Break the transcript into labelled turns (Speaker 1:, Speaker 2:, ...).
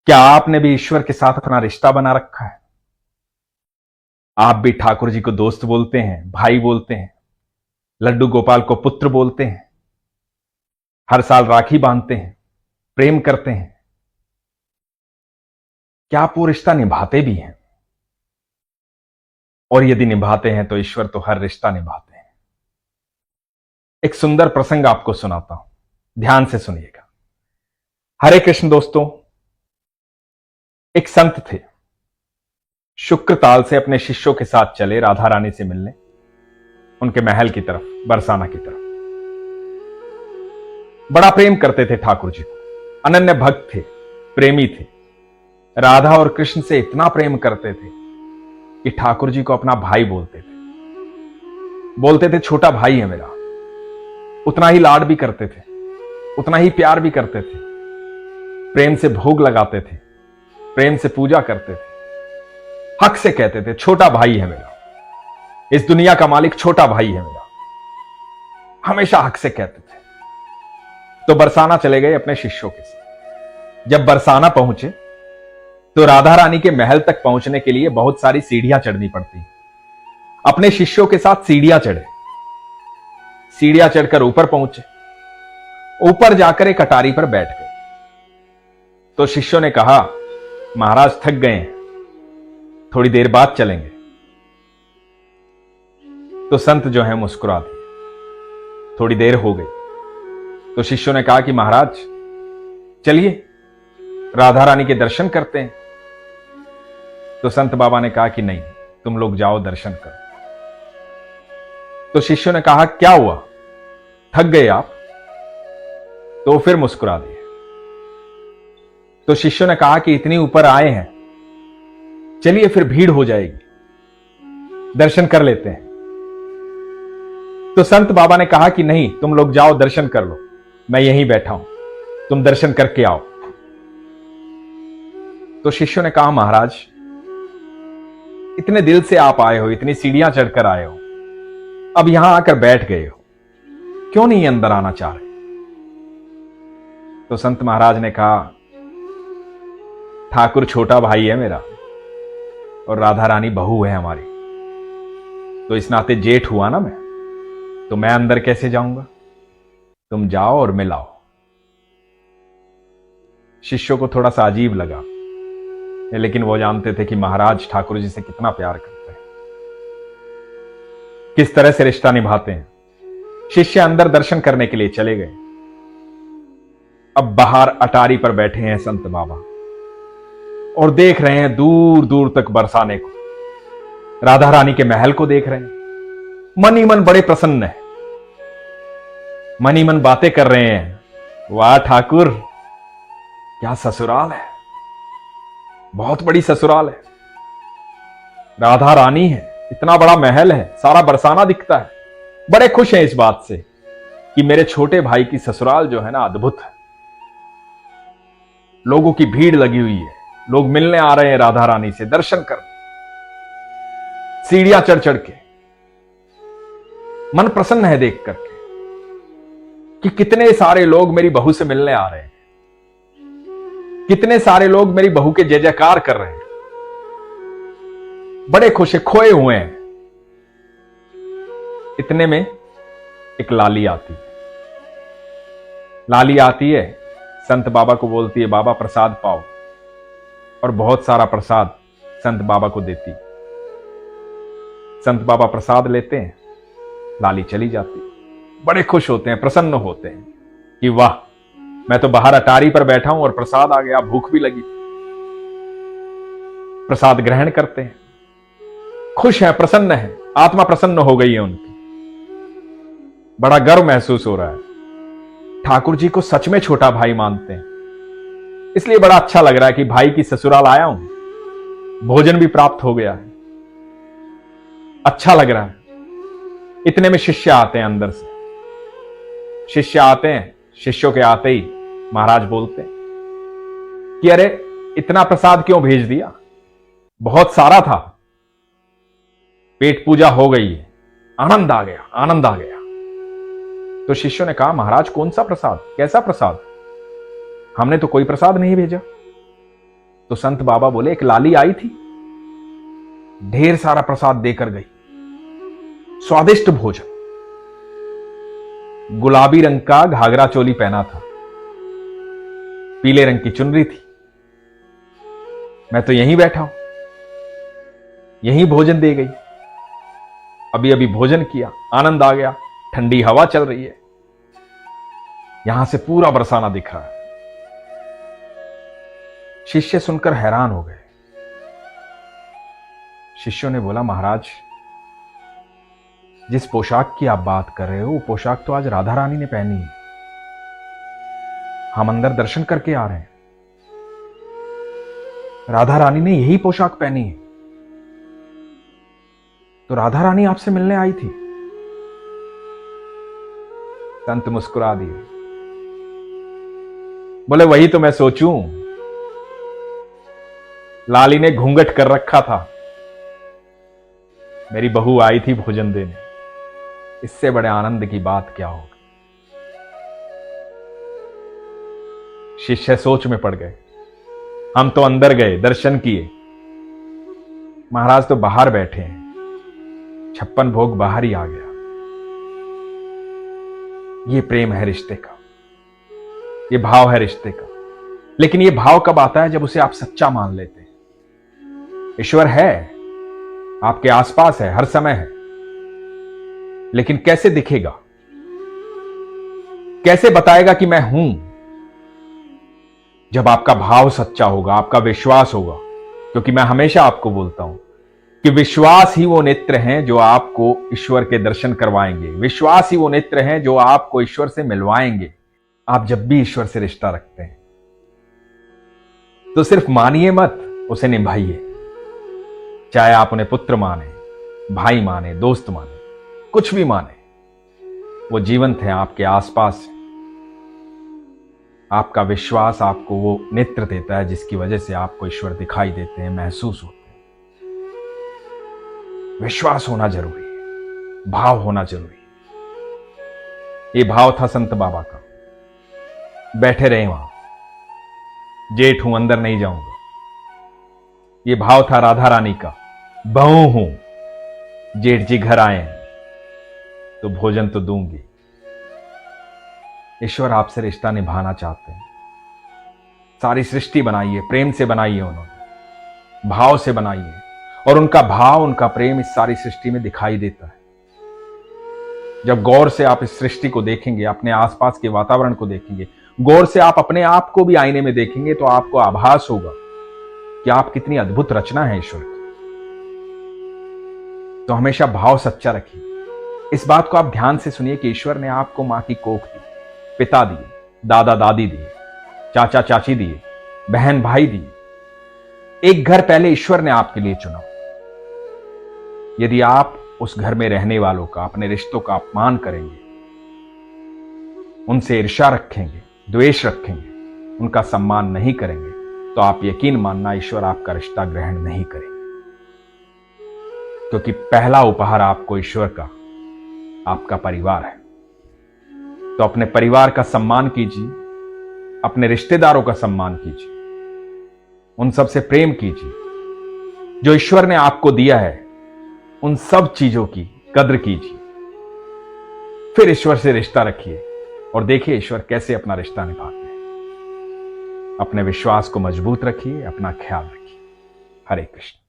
Speaker 1: क्या आपने भी ईश्वर के साथ अपना रिश्ता बना रखा है? आप भी ठाकुर जी को दोस्त बोलते हैं, भाई बोलते हैं, लड्डू गोपाल को पुत्र बोलते हैं, हर साल राखी बांधते हैं, प्रेम करते हैं। क्या आप वो रिश्ता निभाते भी हैं? और यदि निभाते हैं तो ईश्वर तो हर रिश्ता निभाते हैं। एक सुंदर प्रसंग आपको सुनाता हूं, ध्यान से सुनिएगा। हरे कृष्ण दोस्तों, एक संत थे, शुक्र ताल से अपने शिष्यों के साथ चले राधा रानी से मिलने, उनके महल की तरफ, बरसाना की तरफ। बड़ा प्रेम करते थे ठाकुर जी को, अनन्य भक्त थे, प्रेमी थे। राधा और कृष्ण से इतना प्रेम करते थे कि ठाकुर जी को अपना भाई बोलते थे छोटा भाई है मेरा। उतना ही लाड भी करते थे, उतना ही प्यार भी करते थे, प्रेम से भोग लगाते थे, प्रेम से पूजा करते थे, हक से कहते थे छोटा भाई है मेरा, इस दुनिया का मालिक छोटा भाई है मेरा, हमेशा हक से कहते थे। तो बरसाना चले गए अपने शिष्यों के साथ। जब बरसाना पहुंचे तो राधा रानी के महल तक पहुंचने के लिए बहुत सारी सीढ़ियां चढ़नी पड़ती। अपने शिष्यों के साथ सीढ़ियां चढ़े, सीढ़ियां चढ़कर ऊपर पहुंचे। ऊपर जाकर एक अटारी पर बैठ गए। तो शिष्यों ने कहा, महाराज थक गए हैं, थोड़ी देर बाद चलेंगे। तो संत जो है मुस्कुरा दिए। थोड़ी देर हो गई तो शिष्यों ने कहा कि महाराज चलिए राधा रानी के दर्शन करते हैं। तो संत बाबा ने कहा कि नहीं, तुम लोग जाओ, दर्शन करो। तो शिष्यों ने कहा क्या हुआ, थक गए आप? तो फिर मुस्कुरा दिए। तो शिष्यों ने कहा कि इतनी ऊपर आए हैं, चलिए फिर भीड़ हो जाएगी, दर्शन कर लेते हैं। तो संत बाबा ने कहा कि नहीं, तुम लोग जाओ, दर्शन कर लो, मैं यहीं बैठा हूं, तुम दर्शन करके आओ। तो शिष्यों ने कहा महाराज इतने दिल से आप आए हो, इतनी सीढ़ियां चढ़कर आए हो, अब यहां आकर बैठ गए हो, क्यों नहीं अंदर आना चाह रहे? तो संत महाराज ने कहा, ठाकुर छोटा भाई है मेरा और राधा रानी बहू है हमारी, तो इस नाते जेठ हुआ ना मैं, तो मैं अंदर कैसे जाऊंगा? तुम जाओ और मिलाओ। शिष्यों को थोड़ा सा अजीब लगा, लेकिन वो जानते थे कि महाराज ठाकुर जी से कितना प्यार करते हैं, किस तरह से रिश्ता निभाते हैं। शिष्य अंदर दर्शन करने के लिए चले गए। अब बाहर अटारी पर बैठे हैं संत बाबा और देख रहे हैं दूर दूर तक बरसाने को, राधा रानी के महल को देख रहे हैं। मन ही मन बड़े प्रसन्न है, मन ही मन बातें कर रहे हैं, वाह ठाकुर क्या ससुराल है, बहुत बड़ी ससुराल है, राधा रानी है, इतना बड़ा महल है, सारा बरसाना दिखता है। बड़े खुश हैं इस बात से कि मेरे छोटे भाई की ससुराल जो है ना अद्भुत है। लोगों की भीड़ लगी हुई है, लोग मिलने आ रहे हैं राधा रानी से, दर्शन कर, सीढ़ियां चढ़ चढ़ के। मन प्रसन्न है देख करके कि कितने सारे लोग मेरी बहू से मिलने आ रहे हैं, कितने सारे लोग मेरी बहू के जय जयकार कर रहे हैं, बड़े खुश है, खोए हुए हैं। इतने में एक लाली आती है। लाली आती है, संत बाबा को बोलती है बाबा प्रसाद पाओ, और बहुत सारा प्रसाद संत बाबा को देती। संत बाबा प्रसाद लेते हैं, लाली चली जाती। बड़े खुश होते हैं, प्रसन्न होते हैं कि वाह, मैं तो बाहर अटारी पर बैठा हूं और प्रसाद आ गया, भूख भी लगी। प्रसाद ग्रहण करते हैं, खुश हैं, प्रसन्न हैं, आत्मा प्रसन्न हो गई है उनकी। बड़ा गर्व महसूस हो रहा है, ठाकुर जी को सच में छोटा भाई मानते हैं, इसलिए बड़ा अच्छा लग रहा है कि भाई की ससुराल आया हूं, भोजन भी प्राप्त हो गया है, अच्छा लग रहा है। इतने में शिष्य आते हैं अंदर से। शिष्य आते हैं, शिष्यों के आते ही महाराज बोलते हैं कि अरे इतना प्रसाद क्यों भेज दिया, बहुत सारा था, पेट पूजा हो गई है, आनंद आ गया, आनंद आ गया। तो शिष्यों ने कहा महाराज कौन सा प्रसाद, कैसा प्रसाद, हमने तो कोई प्रसाद नहीं भेजा। तो संत बाबा बोले, एक लाली आई थी, ढेर सारा प्रसाद देकर गई, स्वादिष्ट भोजन, गुलाबी रंग का घाघरा चोली पहना था, पीले रंग की चुनरी थी। मैं तो यहीं बैठा हूं, यहीं भोजन दे गई, अभी अभी भोजन किया, आनंद आ गया, ठंडी हवा चल रही है, यहां से पूरा बरसाना दिख रहा है। शिष्य सुनकर हैरान हो गए। शिष्यों ने बोला, महाराज, जिस पोशाक की आप बात कर रहे हो वो पोशाक तो आज राधा रानी ने पहनी है, हम अंदर दर्शन करके आ रहे हैं, राधा रानी ने यही पोशाक पहनी है, तो राधा रानी आपसे मिलने आई थी। संत मुस्कुरा दिए, बोले, वही तो मैं सोचूं, लाली ने घूंघट कर रखा था, मेरी बहू आई थी भोजन देने, इससे बड़े आनंद की बात क्या होगी। शिष्य सोच में पड़ गए। हम तो अंदर गए, दर्शन किए, महाराज तो बाहर बैठे हैं, 56 भोग बाहर ही आ गया। ये प्रेम है रिश्ते का, ये भाव है रिश्ते का। लेकिन ये भाव कब आता है? जब उसे आप सच्चा मान लेते हैं। ईश्वर है, आपके आसपास है, हर समय है, लेकिन कैसे दिखेगा, कैसे बताएगा कि मैं हूं? जब आपका भाव सच्चा होगा, आपका विश्वास होगा। क्योंकि मैं हमेशा आपको बोलता हूं कि विश्वास ही वो नेत्र हैं जो आपको ईश्वर के दर्शन करवाएंगे, विश्वास ही वो नेत्र हैं जो आपको ईश्वर से मिलवाएंगे। आप जब भी ईश्वर से रिश्ता रखते हैं तो सिर्फ मानिए मत, उसे निभाइए। चाहे आप उन्हें पुत्र माने, भाई माने, दोस्त माने, कुछ भी माने, वो जीवंत है, आपके आसपास है। आपका विश्वास आपको वो नेत्र देता है जिसकी वजह से आपको ईश्वर दिखाई देते हैं, महसूस होते हैं। विश्वास होना जरूरी है, भाव होना जरूरी है। ये भाव था संत बाबा का। बैठे रहे वहां, जेठ हूं, अंदर नहीं जाऊंगा। ये भाव था राधा रानी का, बहू हूं, जेठ जी घर आए हैं तो भोजन तो दूंगी। ईश्वर आपसे रिश्ता निभाना चाहते हैं। सारी सृष्टि बनाई है, प्रेम से बनाई है उन्होंने, भाव से बनाई है, और उनका भाव, उनका प्रेम इस सारी सृष्टि में दिखाई देता है। जब गौर से आप इस सृष्टि को देखेंगे, अपने आसपास के वातावरण को देखेंगे, गौर से आप अपने आप को भी आईने में देखेंगे, तो आपको आभास होगा कि आप कितनी अद्भुत रचना है ईश्वर की। तो हमेशा भाव सच्चा रखिए। इस बात को आप ध्यान से सुनिए कि ईश्वर ने आपको मां की कोख दी, पिता दिए, दादा दादी दिए, चाचा चाची दिए, बहन भाई दिए। एक घर पहले ईश्वर ने आपके लिए चुना। यदि आप उस घर में रहने वालों का, अपने रिश्तों का अपमान करेंगे, उनसे ईर्ष्या रखेंगे, द्वेष रखेंगे, उनका सम्मान नहीं करेंगे, तो आप यकीन मानना ईश्वर आपका रिश्ता ग्रहण नहीं करेंगे। क्योंकि पहला उपहार आपको ईश्वर का आपका परिवार है। तो अपने परिवार का सम्मान कीजिए, अपने रिश्तेदारों का सम्मान कीजिए, उन सब से प्रेम कीजिए। जो ईश्वर ने आपको दिया है, उन सब चीजों की कद्र कीजिए। फिर ईश्वर से रिश्ता रखिए और देखिए ईश्वर कैसे अपना रिश्ता निभाते हैं। अपने विश्वास को मजबूत रखिए, अपना ख्याल रखिए। हरे कृष्ण।